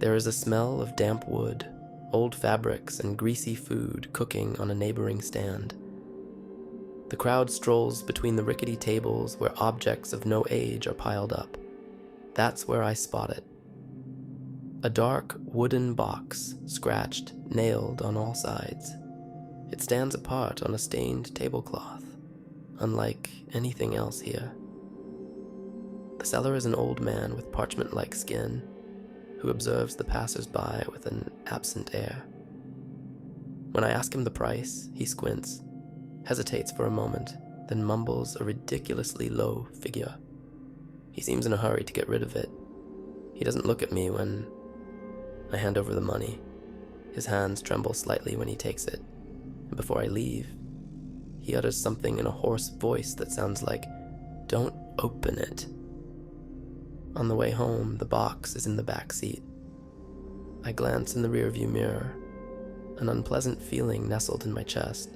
There is a smell of damp wood, old fabrics, and greasy food cooking on a neighboring stand. The crowd strolls between the rickety tables where objects of no age are piled up. That's where I spot it. A dark wooden box, scratched, nailed on all sides. It stands apart on a stained tablecloth, unlike anything else here. The seller is an old man with parchment-like skin, who observes the passers-by with an absent air. When I ask him the price, he squints, hesitates for a moment, then mumbles a ridiculously low figure. He seems in a hurry to get rid of it. He doesn't look at me when I hand over the money. His hands tremble slightly when he takes it, and before I leave, he utters something in a hoarse voice that sounds like, "Don't open it." On the way home, the box is in the back seat. I glance in the rearview mirror. An unpleasant feeling nestled in my chest.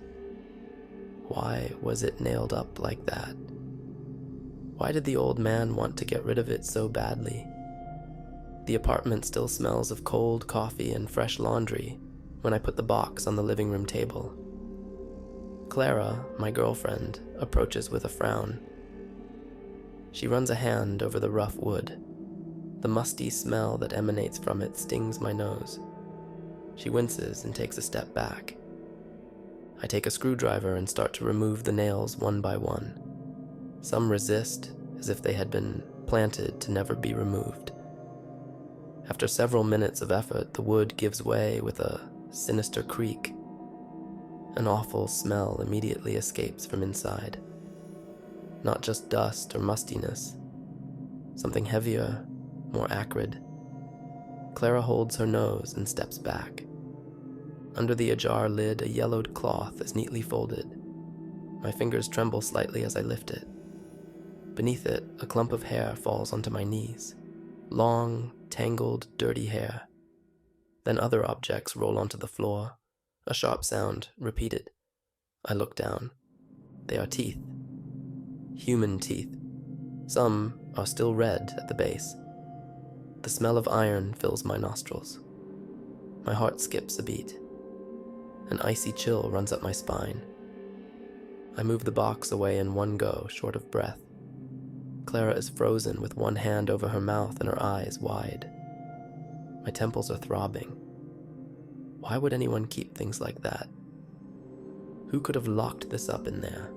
Why was it nailed up like that? Why did the old man want to get rid of it so badly? The apartment still smells of cold coffee and fresh laundry when I put the box on the living room table. Clara, my girlfriend, approaches with a frown. She runs a hand over the rough wood. The musty smell that emanates from it stings my nose. She winces and takes a step back. I take a screwdriver and start to remove the nails one by one. Some resist, as if they had been planted to never be removed. After several minutes of effort, the wood gives way with a sinister creak. An awful smell immediately escapes from inside. Not just dust or mustiness. Something heavier, more acrid. Clara holds her nose and steps back. Under the ajar lid, a yellowed cloth is neatly folded. My fingers tremble slightly as I lift it. Beneath it, a clump of hair falls onto my knees. Long, tangled, dirty hair. Then other objects roll onto the floor. A sharp sound, repeated. I look down. They are teeth. Human teeth. Some are still red at the base. The smell of iron fills my nostrils. My heart skips a beat. An icy chill runs up my spine. I move the box away in one go, short of breath. Clara is frozen with one hand over her mouth and her eyes wide. My temples are throbbing. Why would anyone keep things like that? Who could have locked this up in there?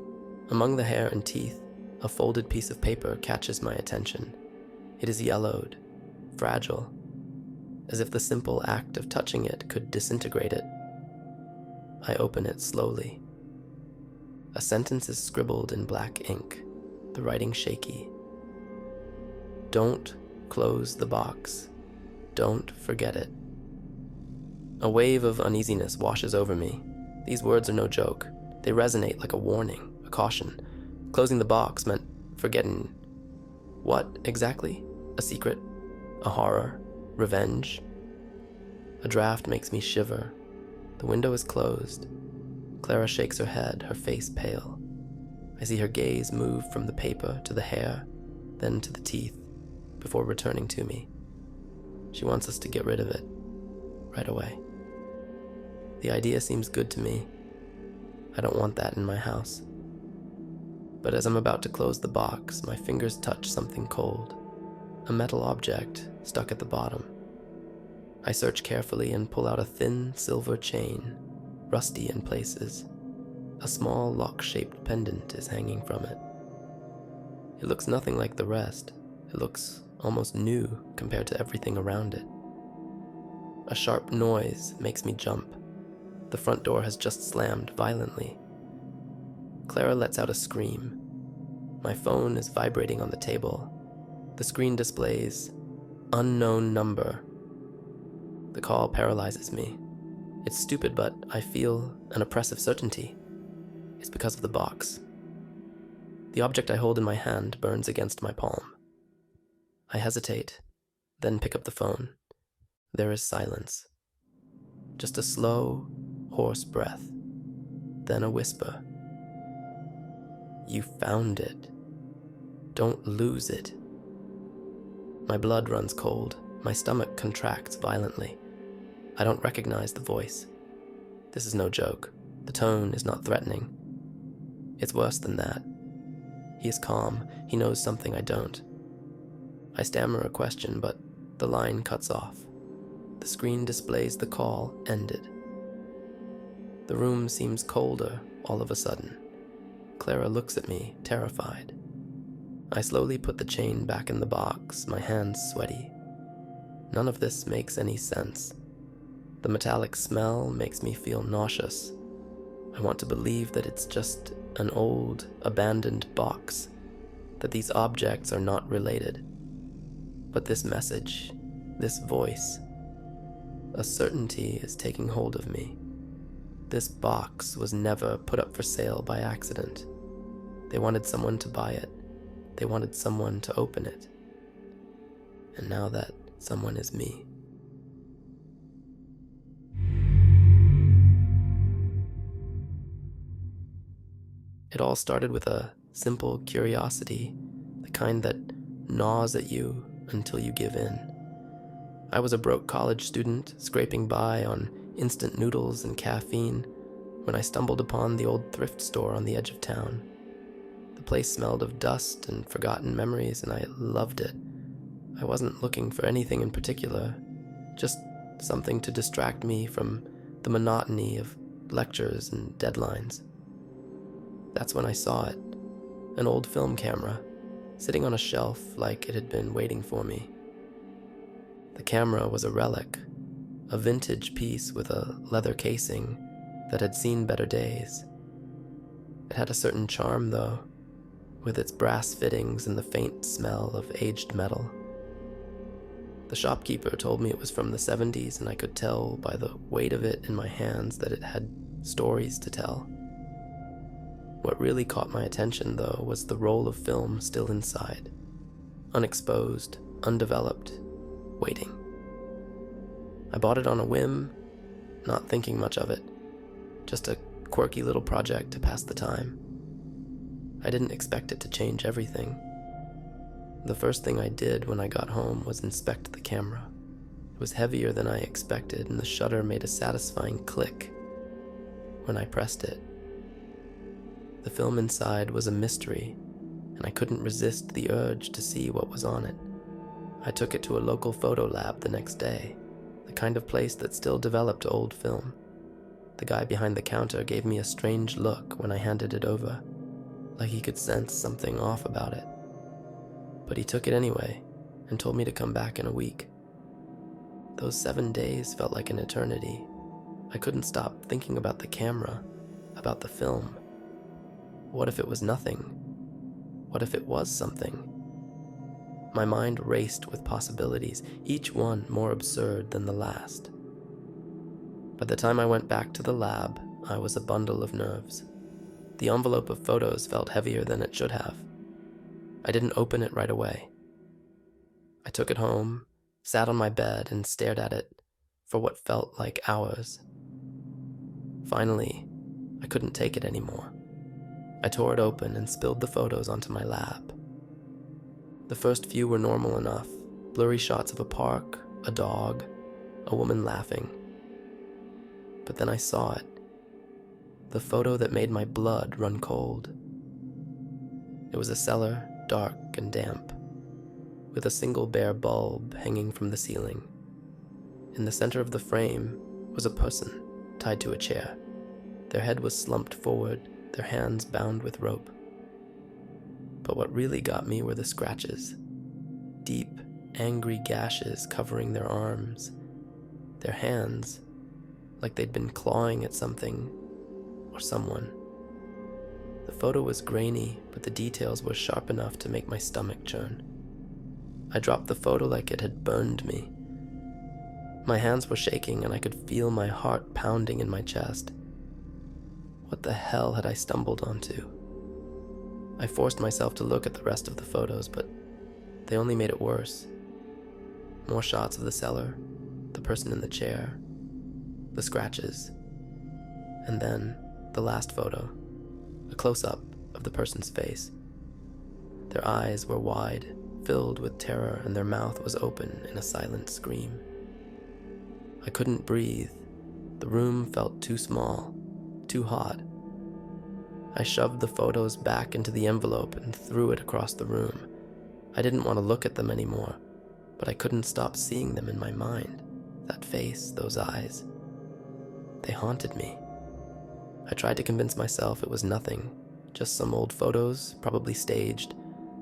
Among the hair and teeth, a folded piece of paper catches my attention. It is yellowed, fragile, as if the simple act of touching it could disintegrate it. I open it slowly. A sentence is scribbled in black ink, the writing shaky. Don't close the box. Don't forget it. A wave of uneasiness washes over me. These words are no joke. They resonate like a warning, a caution. Closing the box meant forgetting what exactly? A secret? A horror? Revenge? A draft makes me shiver. The window is closed. Clara shakes her head, her face pale. I see her gaze move from the paper to the hair, then to the teeth, before returning to me. She wants us to get rid of it, right away. The idea seems good to me. I don't want that in my house. But as I'm about to close the box, my fingers touch something cold. A metal object stuck at the bottom. I search carefully and pull out a thin silver chain, rusty in places. A small lock-shaped pendant is hanging from it. It looks nothing like the rest. It looks almost new compared to everything around it. A sharp noise makes me jump. The front door has just slammed violently. Clara lets out a scream. My phone is vibrating on the table. The screen displays unknown number. The call paralyzes me. It's stupid, but I feel an oppressive certainty. It's because of the box. The object I hold in my hand burns against my palm. I hesitate, then pick up the phone. There is silence. Just a slow, hoarse breath. Then a whisper. You found it. Don't lose it. My blood runs cold. My stomach contracts violently. I don't recognize the voice. This is no joke. The tone is not threatening. It's worse than that. He is calm. He knows something I don't. I stammer a question, but the line cuts off. The screen displays the call ended. The room seems colder all of a sudden. Clara looks at me, terrified. I slowly put the chain back in the box, my hands sweaty. None of this makes any sense. The metallic smell makes me feel nauseous. I want to believe that it's just an old, abandoned box, that these objects are not related. But this message, this voice, a certainty is taking hold of me. This box was never put up for sale by accident. They wanted someone to buy it. They wanted someone to open it. And now that someone is me. It all started with a simple curiosity, the kind that gnaws at you until you give in. I was a broke college student, scraping by on instant noodles and caffeine, when I stumbled upon the old thrift store on the edge of town. The place smelled of dust and forgotten memories, and I loved it. I wasn't looking for anything in particular, just something to distract me from the monotony of lectures and deadlines. That's when I saw it, an old film camera, sitting on a shelf like it had been waiting for me. The camera was a relic, a vintage piece with a leather casing that had seen better days. It had a certain charm, though, with its brass fittings and the faint smell of aged metal. The shopkeeper told me it was from the 70s, and I could tell by the weight of it in my hands that it had stories to tell. What really caught my attention, though, was the roll of film still inside, unexposed, undeveloped, waiting. I bought it on a whim, not thinking much of it, just a quirky little project to pass the time. I didn't expect it to change everything. The first thing I did when I got home was inspect the camera. It was heavier than I expected, and the shutter made a satisfying click when I pressed it. The film inside was a mystery, and I couldn't resist the urge to see what was on it. I took it to a local photo lab the next day, the kind of place that still developed old film. The guy behind the counter gave me a strange look when I handed it over, like he could sense something off about it. But he took it anyway, and told me to come back in a week. Those 7 days felt like an eternity. I couldn't stop thinking about the camera, about the film. What if it was nothing? What if it was something? My mind raced with possibilities, each one more absurd than the last. By the time I went back to the lab, I was a bundle of nerves. The envelope of photos felt heavier than it should have. I didn't open it right away. I took it home, sat on my bed, and stared at it for what felt like hours. Finally, I couldn't take it anymore. I tore it open and spilled the photos onto my lap. The first few were normal enough, blurry shots of a park, a dog, a woman laughing. But then I saw it, the photo that made my blood run cold. It was a cellar, dark and damp, with a single bare bulb hanging from the ceiling. In the center of the frame was a person tied to a chair. Their head was slumped forward, their hands bound with rope. But what really got me were the scratches. Deep, angry gashes covering their arms, their hands, like they'd been clawing at something or someone. The photo was grainy, but the details were sharp enough to make my stomach churn. I dropped the photo like it had burned me. My hands were shaking, and I could feel my heart pounding in my chest. What the hell had I stumbled onto? I forced myself to look at the rest of the photos, but they only made it worse. More shots of the cellar, the person in the chair, the scratches, and then the last photo, a close-up of the person's face. Their eyes were wide, filled with terror, and their mouth was open in a silent scream. I couldn't breathe. The room felt too small, too hot. I shoved the photos back into the envelope and threw it across the room. I didn't want to look at them anymore, but I couldn't stop seeing them in my mind. That face, those eyes. They haunted me. I tried to convince myself it was nothing, just some old photos, probably staged,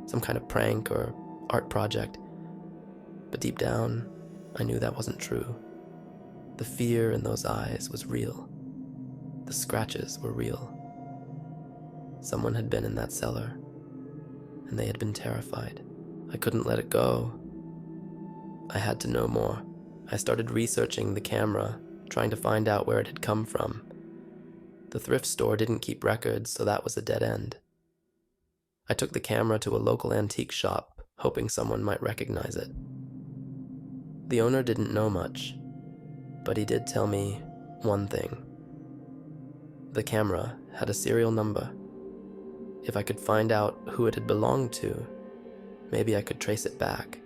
some kind of prank or art project. But deep down, I knew that wasn't true. The fear in those eyes was real. The scratches were real. Someone had been in that cellar, and they had been terrified. I couldn't let it go. I had to know more. I started researching the camera, trying to find out where it had come from. The thrift store didn't keep records, so that was a dead end. I took the camera to a local antique shop, hoping someone might recognize it. The owner didn't know much, but he did tell me one thing. The camera had a serial number. If I could find out who it had belonged to, maybe I could trace it back.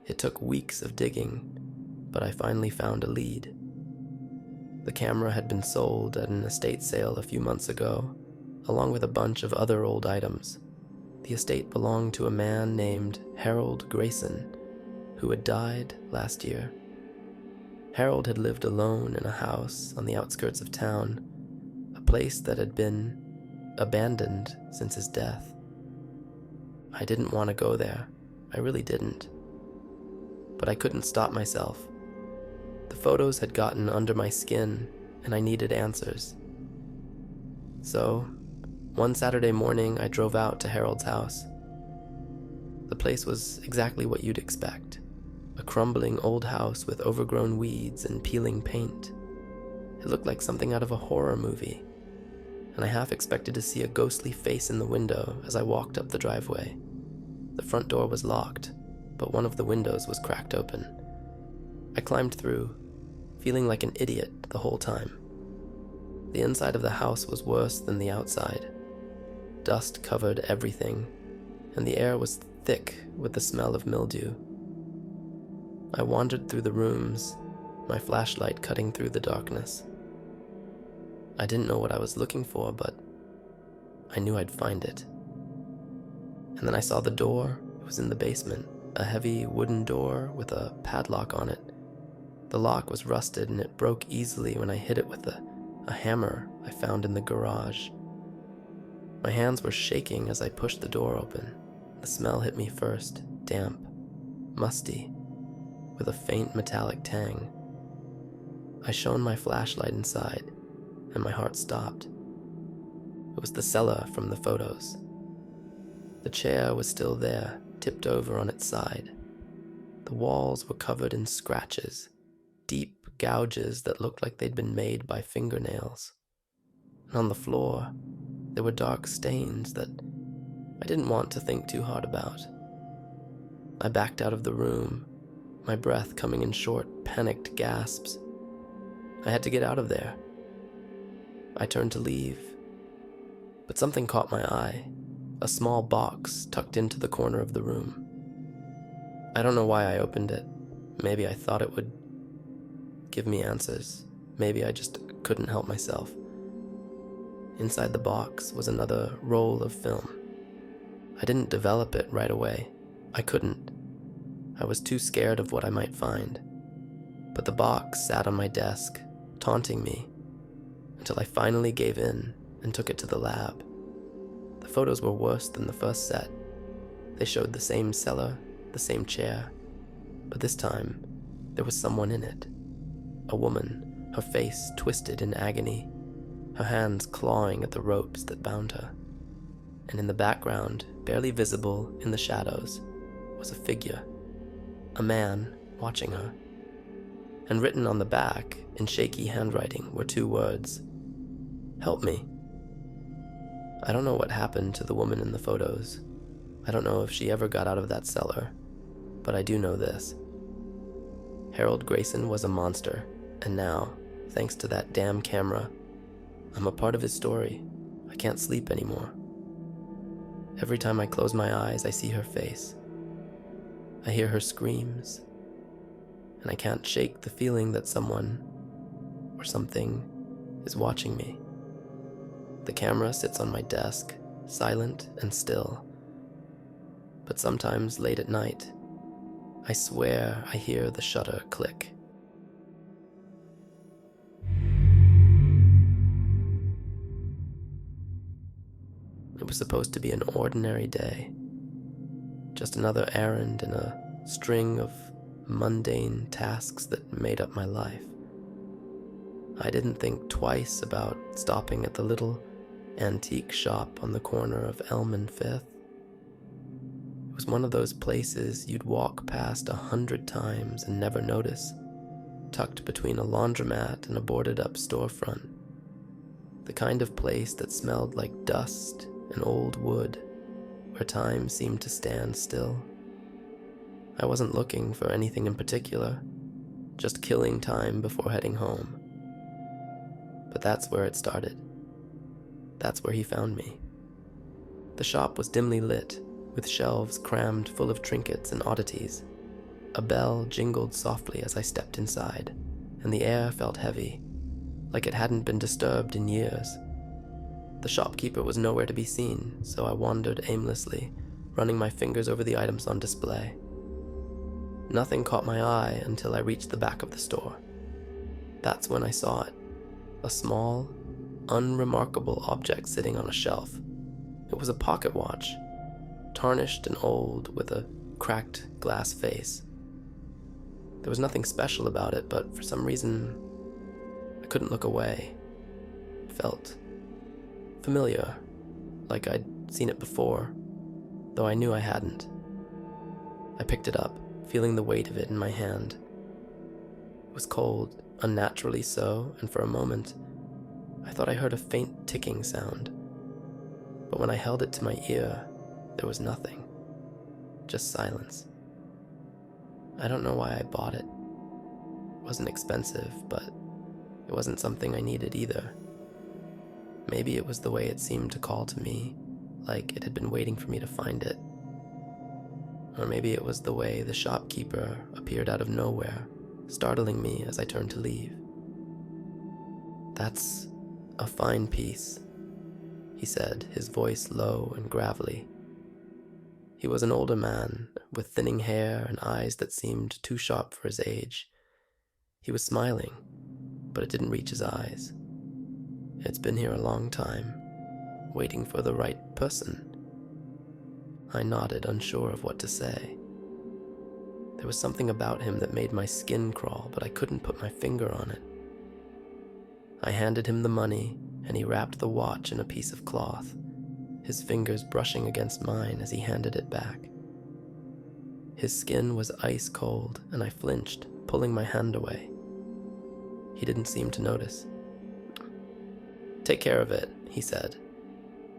It took weeks of digging, but I finally found a lead. The camera had been sold at an estate sale a few months ago, along with a bunch of other old items. The estate belonged to a man named Harold Grayson, who had died last year. Harold had lived alone in a house on the outskirts of town, a place that had been abandoned since his death. I didn't want to go there. I really didn't. But I couldn't stop myself. The photos had gotten under my skin, and I needed answers. So, one Saturday morning, I drove out to Harold's house. The place was exactly what you'd expect. A crumbling old house with overgrown weeds and peeling paint. It looked like something out of a horror movie, and I half expected to see a ghostly face in the window as I walked up the driveway. The front door was locked, but one of the windows was cracked open. I climbed through, feeling like an idiot the whole time. The inside of the house was worse than the outside. Dust covered everything, and the air was thick with the smell of mildew. I wandered through the rooms, my flashlight cutting through the darkness. I didn't know what I was looking for, but I knew I'd find it. And then I saw the door. It was in the basement, a heavy wooden door with a padlock on it. The lock was rusted and it broke easily when I hit it with a hammer I found in the garage. My hands were shaking as I pushed the door open. The smell hit me first, damp, musty, with a faint metallic tang. I shone my flashlight inside, and my heart stopped. It was the cellar from the photos. The chair was still there, tipped over on its side. The walls were covered in scratches, deep gouges that looked like they'd been made by fingernails. And on the floor, there were dark stains that I didn't want to think too hard about. I backed out of the room, my breath coming in short, panicked gasps. I had to get out of there. I turned to leave, but something caught my eye, a small box tucked into the corner of the room. I don't know why I opened it. Maybe I thought it would give me answers. Maybe I just couldn't help myself. Inside the box was another roll of film. I didn't develop it right away. I couldn't. I was too scared of what I might find. But the box sat on my desk, taunting me, until I finally gave in and took it to the lab. The photos were worse than the first set. They showed the same cellar, the same chair, but this time, there was someone in it. A woman, her face twisted in agony, her hands clawing at the ropes that bound her. And in the background, barely visible in the shadows, was a figure, a man watching her. And written on the back, in shaky handwriting, were 2 words: "Help me." I don't know what happened to the woman in the photos. I don't know if she ever got out of that cellar, but I do know this. Harold Grayson was a monster, and now, thanks to that damn camera, I'm a part of his story. I can't sleep anymore. Every time I close my eyes, I see her face. I hear her screams, and I can't shake the feeling that someone or something is watching me. The camera sits on my desk, silent and still. But sometimes late at night, I swear I hear the shutter click. It was supposed to be an ordinary day. Just another errand in a string of mundane tasks that made up my life. I didn't think twice about stopping at the little antique shop on the corner of Elm and Fifth. It was one of those places you'd walk past 100 times and never notice, tucked between a laundromat and a boarded-up storefront. The kind of place that smelled like dust and old wood, where time seemed to stand still. I wasn't looking for anything in particular, just killing time before heading home. But that's where it started. That's where he found me. The shop was dimly lit, with shelves crammed full of trinkets and oddities. A bell jingled softly as I stepped inside, and the air felt heavy, like it hadn't been disturbed in years. The shopkeeper was nowhere to be seen, so I wandered aimlessly, running my fingers over the items on display. Nothing caught my eye until I reached the back of the store. That's when I saw it. A small, unremarkable object sitting on a shelf. It was a pocket watch, tarnished and old with a cracked glass face. There was nothing special about it, but for some reason, I couldn't look away. It felt familiar, like I'd seen it before, though I knew I hadn't. I picked it up, feeling the weight of it in my hand. It was cold, unnaturally so, and for a moment, I thought I heard a faint ticking sound. But when I held it to my ear, there was nothing, just silence. I don't know why I bought it. It wasn't expensive, but it wasn't something I needed either. Maybe it was the way it seemed to call to me, like it had been waiting for me to find it. Or maybe it was the way the shopkeeper appeared out of nowhere, startling me as I turned to leave. "That's a fine piece," he said, his voice low and gravelly. He was an older man, with thinning hair and eyes that seemed too sharp for his age. He was smiling, but it didn't reach his eyes. "It's been here a long time, waiting for the right person." I nodded, unsure of what to say. There was something about him that made my skin crawl, but I couldn't put my finger on it. I handed him the money, and he wrapped the watch in a piece of cloth, his fingers brushing against mine as he handed it back. His skin was ice cold, and I flinched, pulling my hand away. He didn't seem to notice. "Take care of it," he said,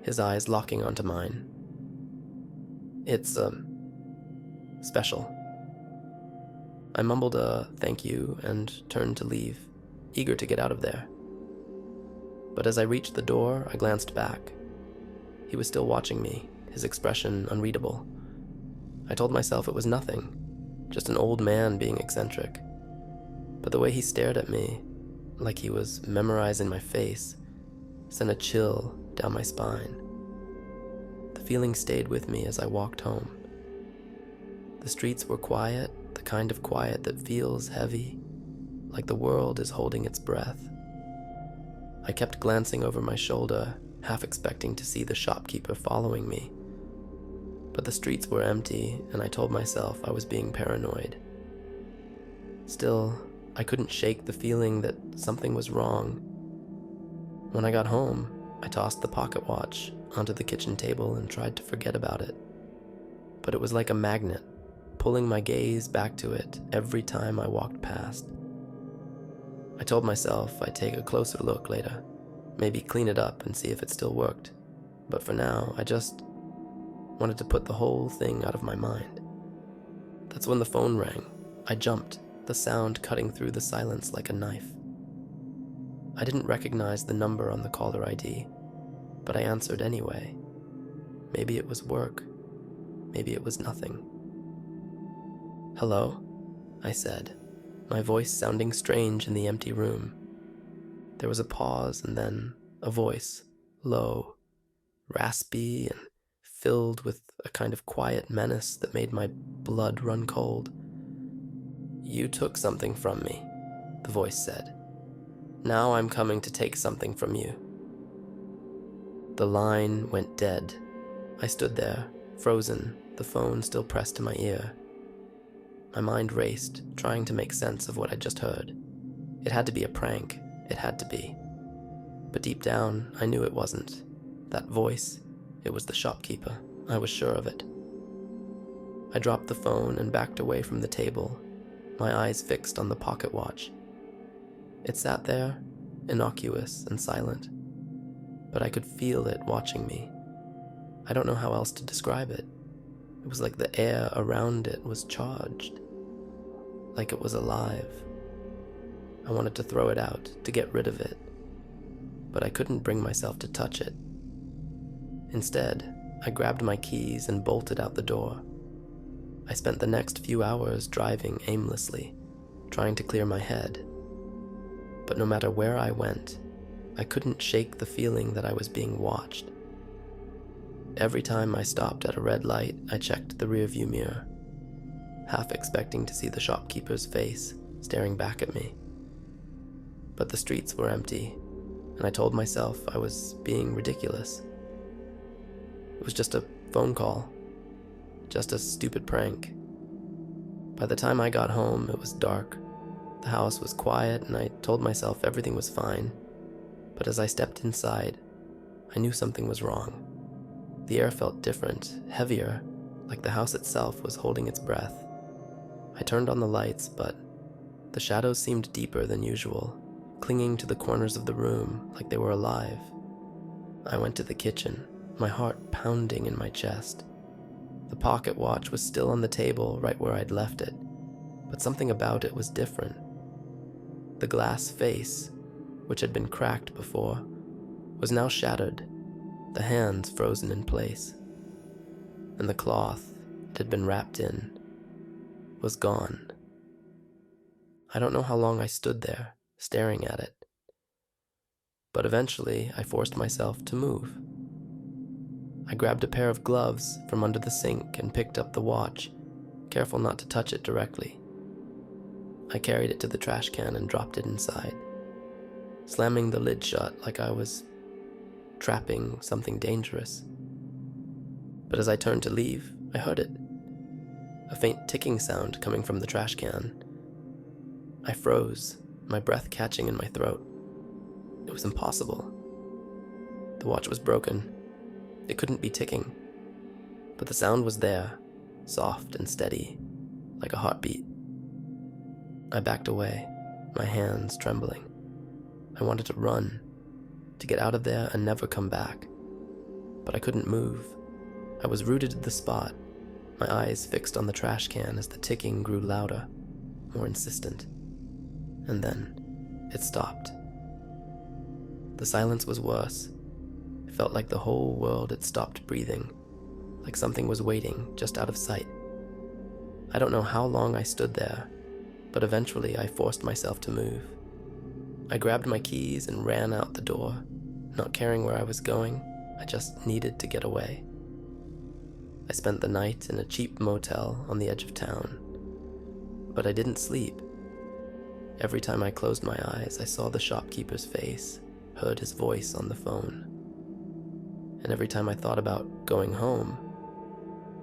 his eyes locking onto mine. "It's, special." I mumbled a thank you and turned to leave, eager to get out of there. But as I reached the door, I glanced back. He was still watching me, his expression unreadable. I told myself it was nothing, just an old man being eccentric. But the way he stared at me, like he was memorizing my face, sent a chill down my spine. The feeling stayed with me as I walked home. The streets were quiet, the kind of quiet that feels heavy, like the world is holding its breath. I kept glancing over my shoulder, half expecting to see the shopkeeper following me. But the streets were empty, and I told myself I was being paranoid. Still, I couldn't shake the feeling that something was wrong. When I got home, I tossed the pocket watch onto the kitchen table and tried to forget about it. But it was like a magnet, pulling my gaze back to it every time I walked past. I told myself I'd take a closer look later, maybe clean it up and see if it still worked. But for now, I just wanted to put the whole thing out of my mind. That's when the phone rang. I jumped, the sound cutting through the silence like a knife. I didn't recognize the number on the caller ID, but I answered anyway. Maybe it was work. Maybe it was nothing. "Hello?" I said, my voice sounding strange in the empty room. There was a pause and then a voice, low, raspy, and filled with a kind of quiet menace that made my blood run cold. "You took something from me," the voice said. "Now I'm coming to take something from you." The line went dead. I stood there, frozen, the phone still pressed to my ear. My mind raced, trying to make sense of what I'd just heard. It had to be a prank. It had to be. But deep down, I knew it wasn't. That voice, it was the shopkeeper. I was sure of it. I dropped the phone and backed away from the table, my eyes fixed on the pocket watch. It sat there, innocuous and silent, but I could feel it watching me. I don't know how else to describe it. It was like the air around it was charged, like it was alive. I wanted to throw it out, to get rid of it, but I couldn't bring myself to touch it. Instead, I grabbed my keys and bolted out the door. I spent the next few hours driving aimlessly, trying to clear my head. But no matter where I went, I couldn't shake the feeling that I was being watched. Every time I stopped at a red light, I checked the rearview mirror, half expecting to see the shopkeeper's face staring back at me. But the streets were empty, and I told myself I was being ridiculous. It was just a phone call, just a stupid prank. By the time I got home, it was dark. The house was quiet, and I told myself everything was fine. But as I stepped inside, I knew something was wrong. The air felt different, heavier, like the house itself was holding its breath. I turned on the lights, but the shadows seemed deeper than usual, clinging to the corners of the room like they were alive. I went to the kitchen, my heart pounding in my chest. The pocket watch was still on the table right where I'd left it, but something about it was different. The glass face, which had been cracked before, was now shattered, the hands frozen in place, and the cloth it had been wrapped in was gone. I don't know how long I stood there, staring at it, but eventually I forced myself to move. I grabbed a pair of gloves from under the sink and picked up the watch, careful not to touch it directly. I carried it to the trash can and dropped it inside, slamming the lid shut like I was trapping something dangerous. But as I turned to leave, I heard it. A faint ticking sound coming from the trash can. I froze, my breath catching in my throat. It was impossible. The watch was broken. It couldn't be ticking. But the sound was there, soft and steady, like a heartbeat. I backed away, my hands trembling. I wanted to run, to get out of there and never come back. But I couldn't move. I was rooted to the spot, my eyes fixed on the trash can as the ticking grew louder, more insistent. And then it stopped. The silence was worse. It felt like the whole world had stopped breathing, like something was waiting just out of sight. I don't know how long I stood there, but eventually I forced myself to move. I grabbed my keys and ran out the door, not caring where I was going. I just needed to get away. I spent the night in a cheap motel on the edge of town, but I didn't sleep. Every time I closed my eyes, I saw the shopkeeper's face, heard his voice on the phone. And every time I thought about going home,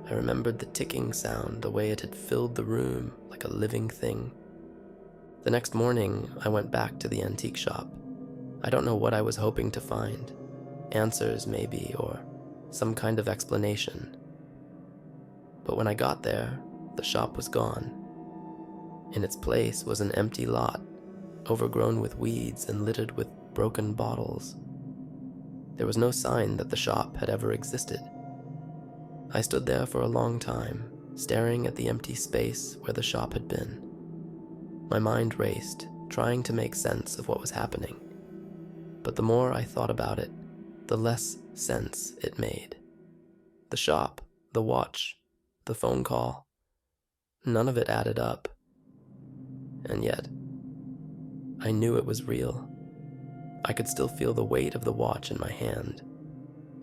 I remembered the ticking sound, the way it had filled the room like a living thing. The next morning, I went back to the antique shop. I don't know what I was hoping to find. Answers, maybe, or some kind of explanation. But when I got there, the shop was gone. In its place was an empty lot, overgrown with weeds and littered with broken bottles. There was no sign that the shop had ever existed. I stood there for a long time, staring at the empty space where the shop had been. My mind raced, trying to make sense of what was happening. But the more I thought about it, the less sense it made. The shop, the watch, the phone call. None of it added up. And yet, I knew it was real. I could still feel the weight of the watch in my hand,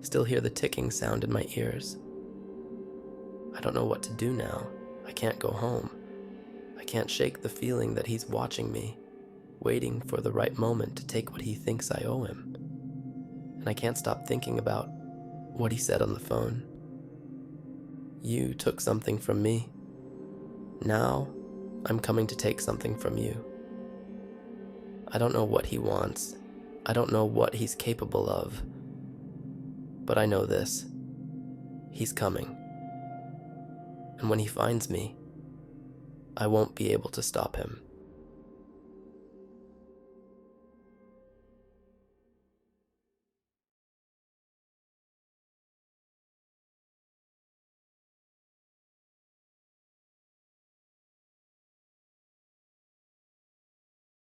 still hear the ticking sound in my ears. I don't know what to do now. I can't go home. I can't shake the feeling that he's watching me, waiting for the right moment to take what he thinks I owe him. And I can't stop thinking about what he said on the phone. You took something from me. Now, I'm coming to take something from you. I don't know what he wants. I don't know what he's capable of. But I know this. He's coming. And when he finds me, I won't be able to stop him.